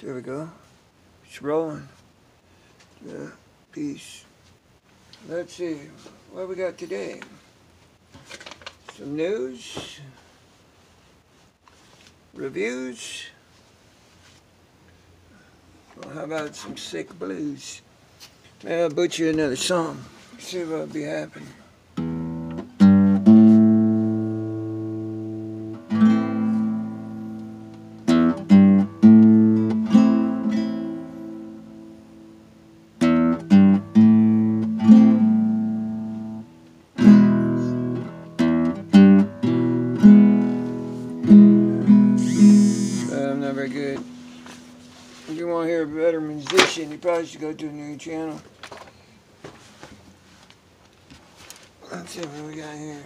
There we go. It's rolling. Yeah, peace. Let's see what we got today. Some news, reviews. Well, how about some sick blues? Maybe I'll butcher another song. See what'll be happening. I'm not very good. If you want to hear a better musician, you probably should go to a new channel. Let's see what we got here.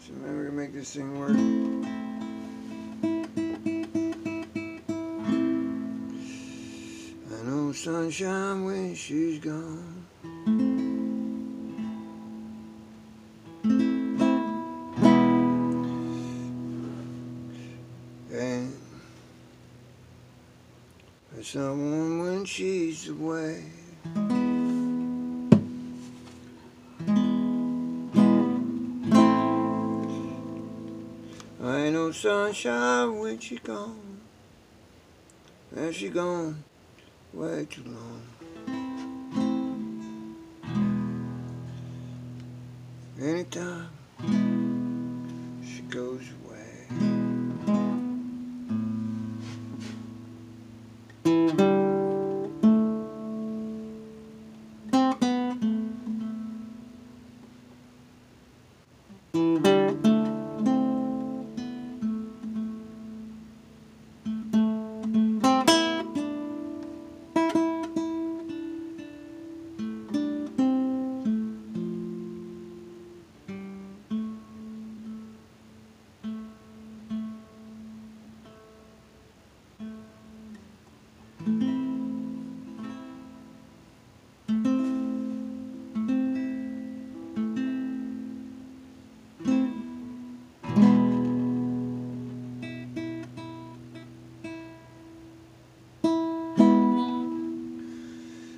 So maybe we're gonna make this thing work. I know sunshine when she's gone. And there's someone when she's away. I ain't no sunshine when she gone. And she gone way too long. Anytime she goes away.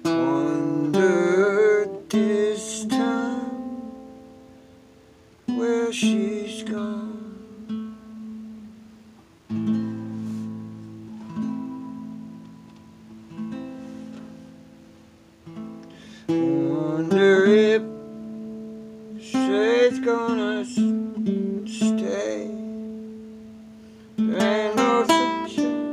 Wonder this time where she's gone. Wonder if she's gonna stay. There ain't no sunshine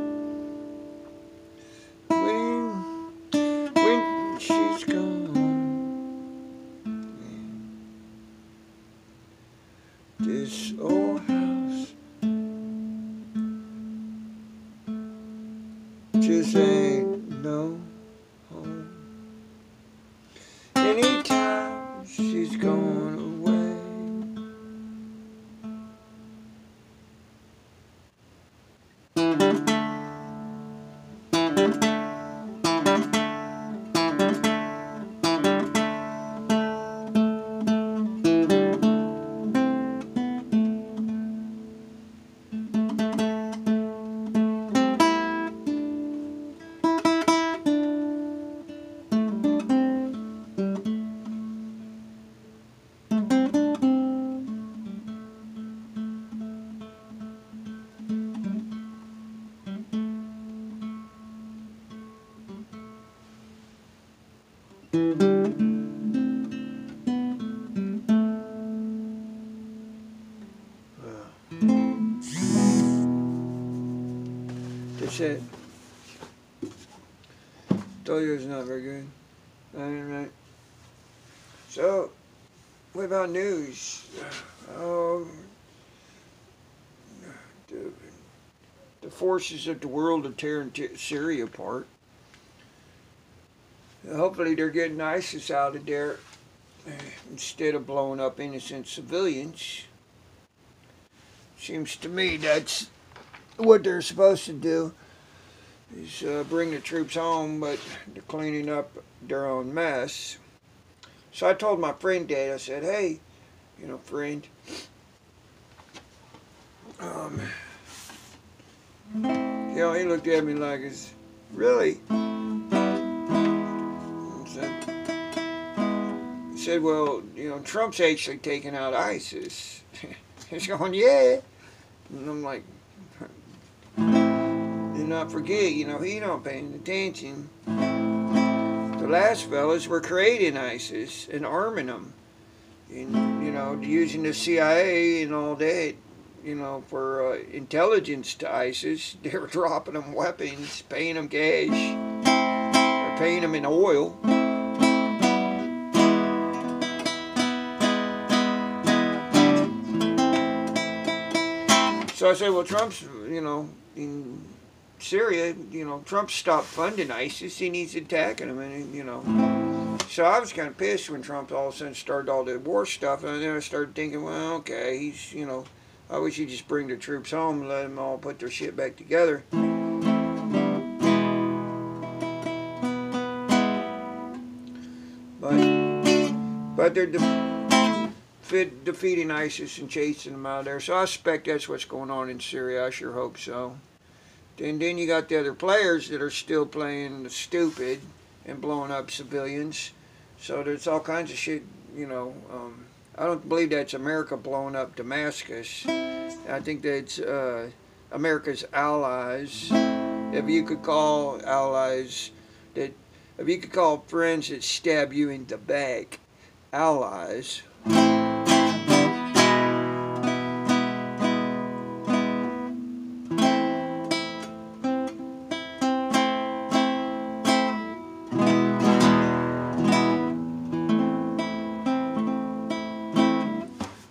when she's gone. This old house just ain't no home. Anytime she's gone away. That's it. Told you it's not very good. Right. So, what about news? Oh, the forces of the world are tearing Syria apart. Hopefully they're getting ISIS out of there instead of blowing up innocent civilians. Seems to me that's what they're supposed to do, is bring the troops home, but they're cleaning up their own mess. So I told my friend Dad, I said, hey, friend, Um, you know, he looked at me like, "It's really?" He said, "Well, you know, Trump's actually taking out ISIS." He's going, "Yeah," and I'm like, "Do not forget, you know, he not paying attention. The last fellas were creating ISIS and arming them, and you know, using the CIA and all that." You know, for intelligence to ISIS, they were dropping them weapons, paying them cash, or paying them in oil. So I said, well, Trump's, you know, in Syria, you know, Trump stopped funding ISIS. He needs attacking them, and you know. So I was kind of pissed when Trump all of a sudden started all the war stuff, and then I started thinking, well, okay, he's, you know, I wish he'd just bring the troops home and let them all put their shit back together. But they're defeating ISIS and chasing them out of there. So I suspect that's what's going on in Syria. I sure hope so. And then you got the other players that are still playing the stupid and blowing up civilians. So there's all kinds of shit, you know. I don't believe that's America blowing up Damascus. I think that's America's allies. If you could call allies that, if you could call friends that stab you in the back allies.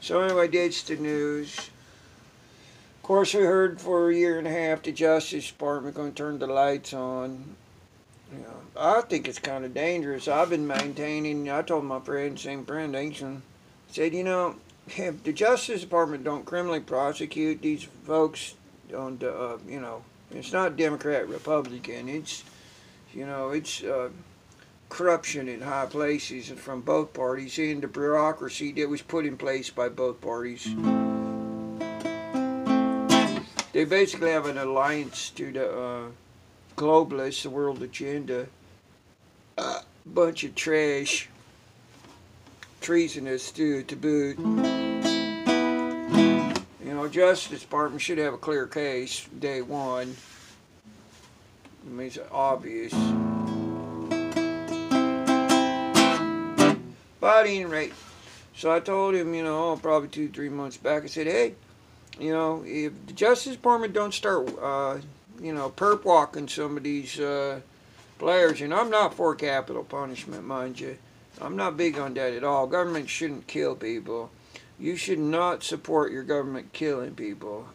So anyway, that's the news. Of course, we heard for a year and a half the Justice Department going to turn the lights on. You know, I think it's kind of dangerous. I've been maintaining, I told my friend, same friend, Ancient, said, you know, if the Justice Department don't criminally prosecute these folks, don't, you know, it's not Democrat, Republican, it's, you know, it's corruption in high places and from both parties, and the bureaucracy that was put in place by both parties. They basically have an alliance to the globalists, the world agenda. Bunch of trash. Treasonous too, to boot. You know, Justice Department should have a clear case day one. I mean, it's obvious. But at any rate, so I told him, you know, probably 2-3 months back, I said, hey, you know, if the Justice Department don't start, you know, perp walking some of these players, and I'm not for capital punishment, mind you. I'm not big on that at all. Government shouldn't kill people. You should not support your government killing people.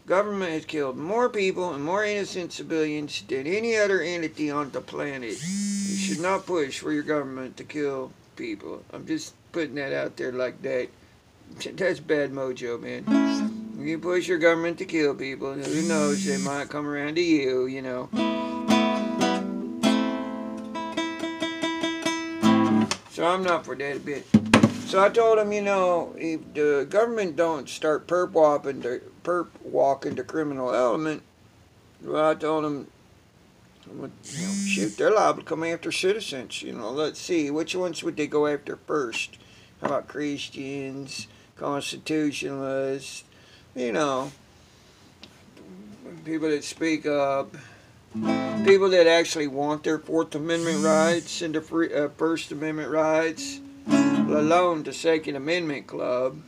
Government has killed more people and more innocent civilians than any other entity on the planet. You should not push for your government to kill people. I'm just putting that out there like that. That's bad mojo, man. You push your government to kill people, who knows, they might come around to you, you know. So I'm not for that a bit. So I told him, you know, if the government don't start perp walking the criminal element, well, I told him, you know, shoot, they're liable to come after citizens. You know, let's see, which ones would they go after first? How about Christians, constitutionalists, you know, people that speak up, people that actually want their Fourth Amendment rights and their First Amendment rights, let alone the Second Amendment Club.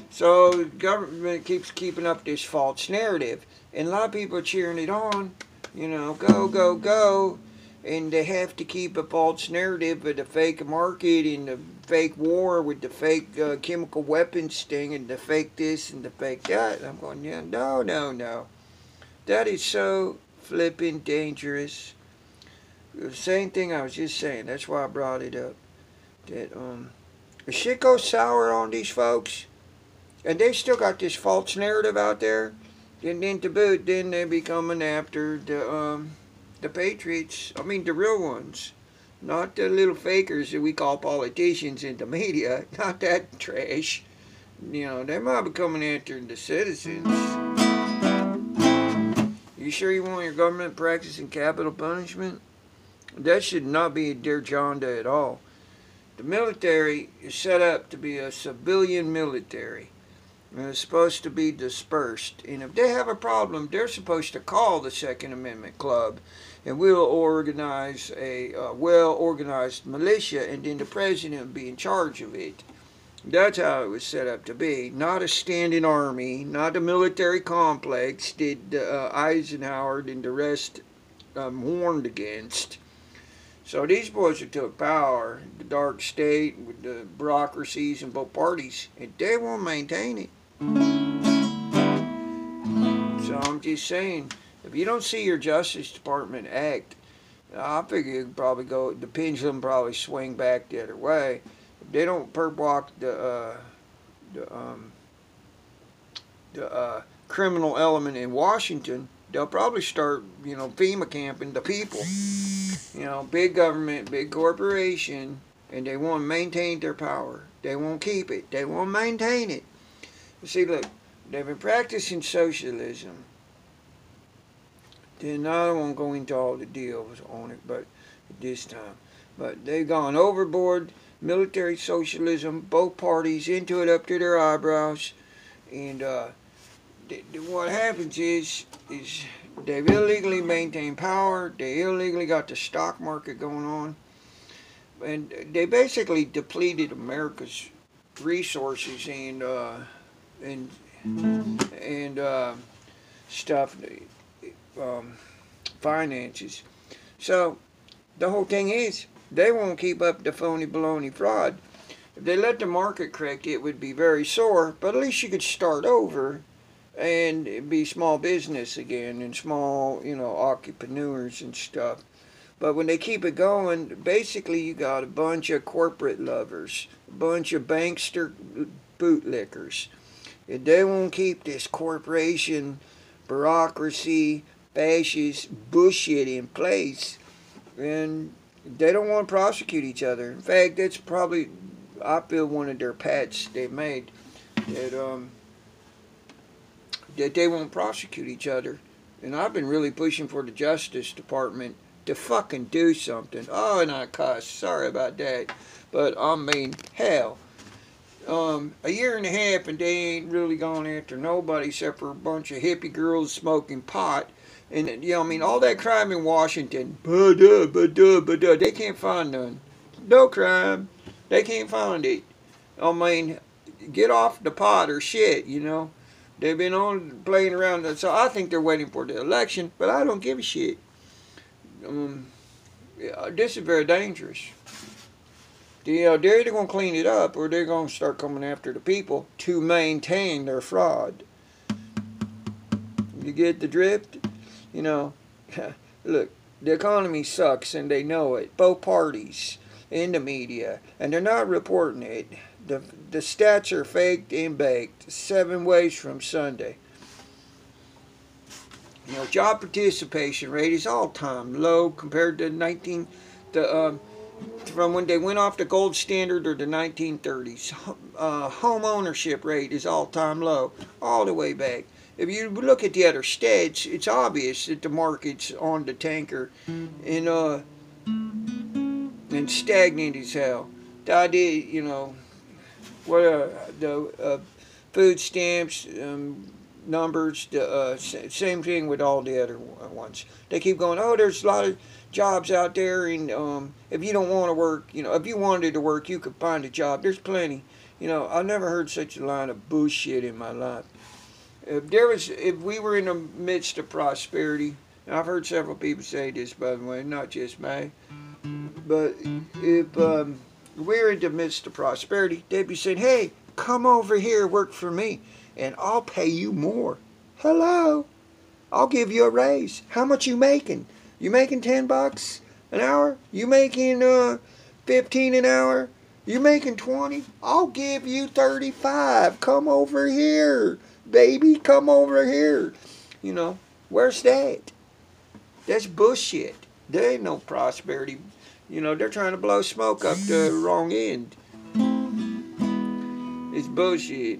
So the government keeps keeping up this false narrative, and a lot of people are cheering it on, you know, go, go, go, and they have to keep a false narrative of the fake market and the fake war with the fake chemical weapons thing and the fake this and the fake that. And I'm going, yeah, no, no, no. That is so flipping dangerous. The same thing I was just saying. That's why I brought it up. That if shit goes sour on these folks, and they still got this false narrative out there, and then to boot, then they be coming after the patriots. I mean, the real ones. Not the little fakers that we call politicians in the media. Not that trash. You know, they might be coming after the citizens. You sure you want your government practicing capital punishment? That should not be a Dear John Day at all. The military is set up to be a civilian military. And it's supposed to be dispersed. And if they have a problem, they're supposed to call the Second Amendment Club, and we'll organize a well-organized militia, and then the president will be in charge of it. That's how it was set up to be. Not a standing army, not a military complex that Eisenhower and the rest warned against. So these boys who took power, the dark state with the bureaucracies in both parties, and they won't maintain it. So I'm just saying, if you don't see your Justice Department act, I figure you probably go, the pendulum probably swing back the other way. If they don't perp walk the criminal element in Washington, they'll probably start, FEMA camping the people. Big government, big corporation, and they want to maintain their power. They won't keep it. They won't maintain it. You see, look, they've been practicing socialism. Then I won't go into all the deals on it, but this time. But they've gone overboard, military socialism, both parties into it up to their eyebrows. And what happens is they've illegally maintained power. They illegally got the stock market going on. And they basically depleted America's resources and stuff, finances. So the whole thing is, they won't keep up the phony baloney fraud. If they let the market correct, it would be very sore, but at least you could start over and it'd be small business again and small, entrepreneurs and stuff. But when they keep it going, basically you got a bunch of corporate lovers, a bunch of bankster bootlickers. If they won't keep this corporation, bureaucracy, fascist bullshit in place, then they don't want to prosecute each other. In fact, that's probably, I feel, one of their pets they made, that they won't prosecute each other. And I've been really pushing for the Justice Department to fucking do something. Oh, and I cuss. Sorry about that. But, I mean, hell. A year and a half and they ain't really gone after nobody except for a bunch of hippie girls smoking pot. And, all that crime in Washington, they can't find none. No crime. They can't find it. I mean, get off the pot or shit, They've been on playing around. So I think they're waiting for the election, but I don't give a shit. This is very dangerous. They're either going to clean it up or they're going to start coming after the people to maintain their fraud. You get the drift? Look, the economy sucks and they know it. Both parties in the media, and they're not reporting it. The stats are faked and baked. 7 ways from Sunday. Job participation rate is all-time low compared to from when they went off the gold standard or the 1930s. Home ownership rate is all-time low, all the way back. If you look at the other stats, it's obvious that the market's on the tanker and stagnant as hell. The idea, the food stamps, numbers, same thing with all the other ones. They keep going, oh, there's a lot of jobs out there, and if you don't want to work, if you wanted to work, you could find a job. There's plenty. I've never heard such a line of bullshit in my life. If we were in the midst of prosperity, and I've heard several people say this, by the way, not just me, but if we're in the midst of prosperity, they'd be saying, hey, come over here, work for me, and I'll pay you more. Hello? I'll give you a raise. How much you making? You making $10 an hour? You making 15 an hour? You making 20? I'll give you 35. Come over here, baby. Come over here. Where's that? That's bullshit. There ain't no prosperity. They're trying to blow smoke up the wrong end. It's bullshit.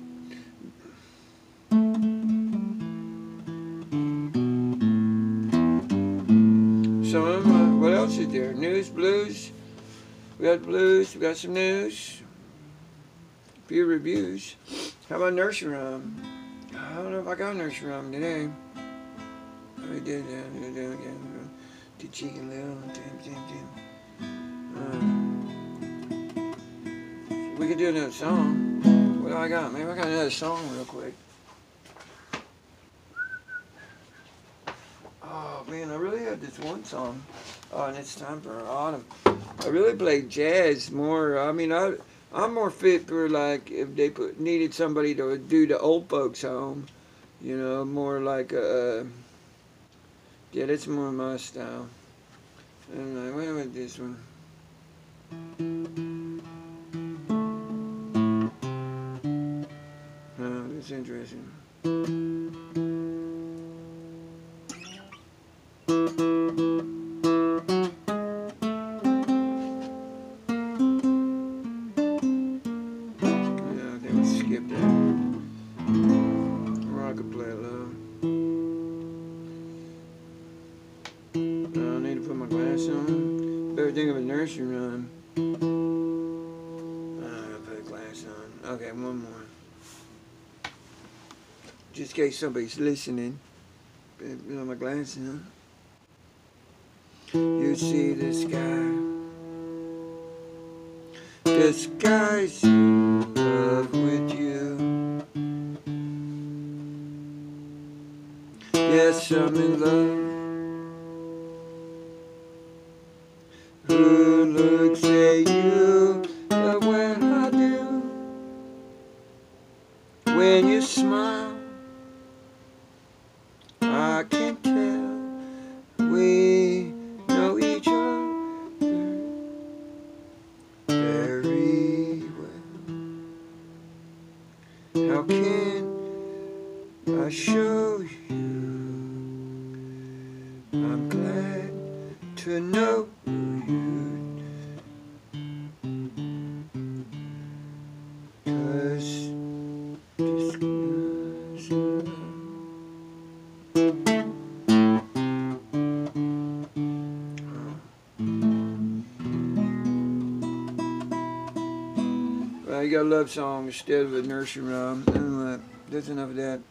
News, blues. We got blues. We got some news. A few reviews. How about nursery rhyme? I don't know if I got nursery rhyme today. We did the chicken little. We could do another song. What do I got? Maybe I got another song real quick. Oh man, I really had this one song. Oh, and it's time for autumn. I really play jazz more. I mean, I'm more fit for like if they needed somebody to do the old folks home. You know, more like yeah, that's more my style. And like, what about this one? Oh, that's interesting. Think of a nursery rhyme. I gotta put a glass on. Okay, one more. Just in case somebody's listening. Put my glasses on. You see the sky. The sky's in love with you. Yes, I'm in love. Who looks at you the way I do? When you smile, I can tell we know each other very well. How can I show you? I'm glad to know you. Well, you got a love song instead of a nursery rhyme. Anyway, that's enough of that.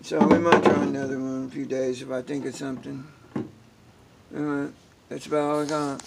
So we might try another one in a few days if I think of something. Alright, that's about all I got.